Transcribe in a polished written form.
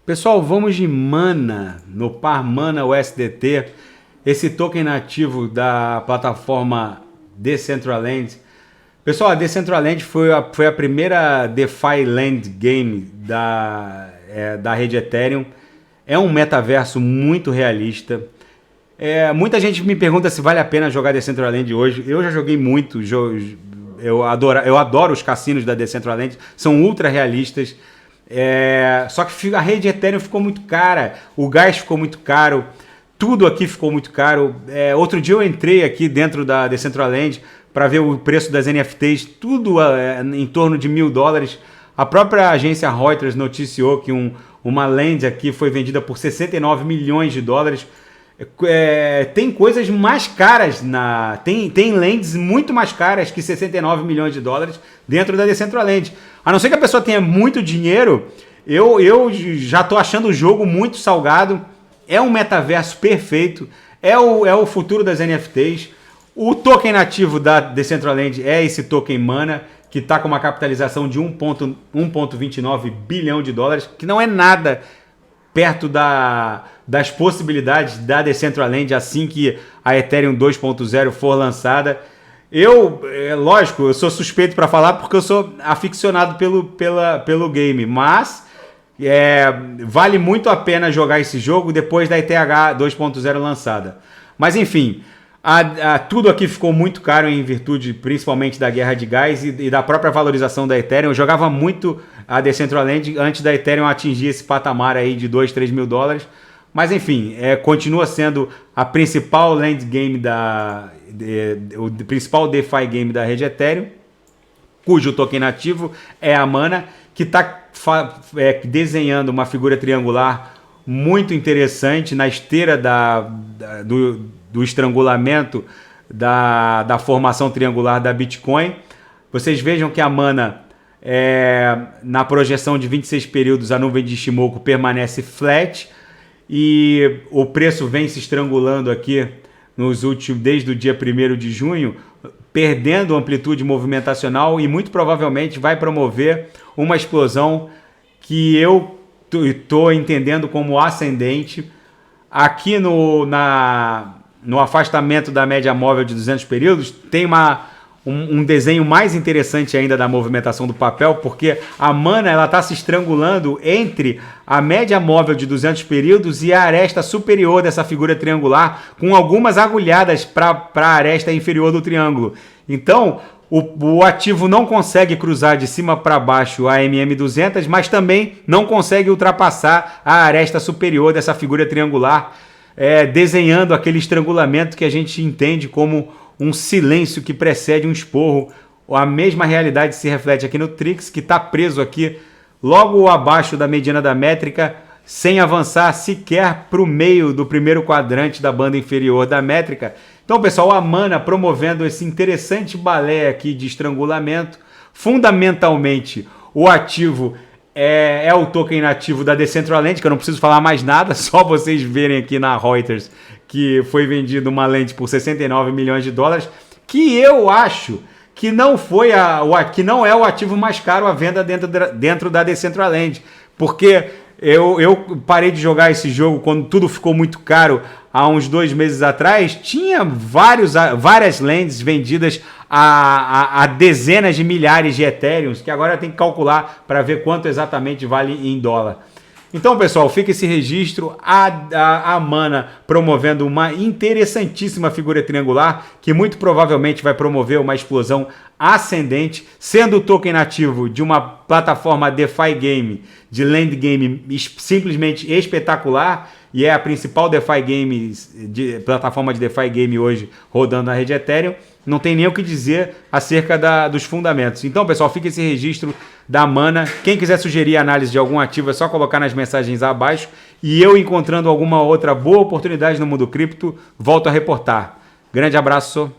Pessoal, vamos de Mana, no par Mana USDT, esse token nativo da plataforma Decentraland. Pessoal, a Decentraland foi a primeira DeFi Land Game da rede Ethereum. É um metaverso muito realista. Muita gente me pergunta se vale a pena jogar Decentraland hoje. Eu já joguei muito, eu adoro os cassinos da Decentraland, são ultra realistas. Só que a rede Ethereum ficou muito cara, o gás ficou muito caro, tudo aqui ficou muito caro. Outro dia eu entrei aqui dentro da Decentraland para ver o preço das NFTs, tudo em torno de $1.000. A própria agência Reuters noticiou que uma land aqui foi vendida por $69 milhões. Tem coisas mais caras, tem lands muito mais caras que $69 milhões dentro da Decentraland. A não ser que a pessoa tenha muito dinheiro, eu já estou achando o jogo muito salgado. É um metaverso perfeito, é o futuro das NFTs. O token nativo da Decentraland é esse token Mana, que está com uma capitalização de 1,29 bilhão de dólares, que não é nada perto das possibilidades da Decentraland assim que a Ethereum 2.0 for lançada. Lógico, eu sou suspeito para falar porque eu sou aficionado pelo game, mas vale muito a pena jogar esse jogo depois da ETH 2.0 lançada. Mas enfim, tudo aqui ficou muito caro em virtude principalmente da guerra de gás e da própria valorização da Ethereum. Eu jogava muito a Decentraland antes da Ethereum atingir esse patamar aí de $2-3 mil. Mas enfim, continua sendo a principal land game o principal DeFi game da rede Ethereum, cujo token nativo é a Mana, que está desenhando uma figura triangular muito interessante na esteira do estrangulamento da formação triangular da Bitcoin. Vocês vejam que a Mana, na projeção de 26 períodos, a nuvem de Ishimoku permanece flat e o preço vem se estrangulando aqui desde o dia 1º de junho, perdendo amplitude movimentacional e muito provavelmente vai promover uma explosão que eu estou entendendo como ascendente. Aqui no afastamento da média móvel de 200 períodos tem um desenho mais interessante ainda da movimentação do papel, porque a Mana está se estrangulando entre a média móvel de 200 períodos e a aresta superior dessa figura triangular, com algumas agulhadas para a aresta inferior do triângulo. Então, o ativo não consegue cruzar de cima para baixo a MM200, mas também não consegue ultrapassar a aresta superior dessa figura triangular, desenhando aquele estrangulamento que a gente entende como um silêncio que precede um esporro. A mesma realidade se reflete aqui no Trix, que está preso aqui logo abaixo da mediana da métrica, sem avançar sequer para o meio do primeiro quadrante da banda inferior da métrica. Então, pessoal, a Mana promovendo esse interessante balé aqui de estrangulamento. Fundamentalmente, o ativo é o token nativo da Decentraland, que eu não preciso falar mais nada, só vocês verem aqui na Reuters que foi vendido uma lente por $69 milhões, que eu acho que não é o ativo mais caro à venda dentro da Decentraland, porque eu parei de jogar esse jogo quando tudo ficou muito caro há uns 2 meses atrás. Tinha várias lentes vendidas a dezenas de milhares de Ethereums, que agora tem que calcular para ver quanto exatamente vale em dólar. Então, pessoal, fica esse registro, a Mana promovendo uma interessantíssima figura triangular, que muito provavelmente vai promover uma explosão ascendente, sendo o token nativo de uma plataforma DeFi Game, de Land Game simplesmente espetacular, e é a principal DeFi Game, plataforma de DeFi Game hoje rodando na rede Ethereum. Não tem nem o que dizer acerca dos fundamentos. Então, pessoal, fica esse registro da Mana. Quem quiser sugerir análise de algum ativo é só colocar nas mensagens abaixo. E eu, encontrando alguma outra boa oportunidade no mundo cripto, volto a reportar. Grande abraço.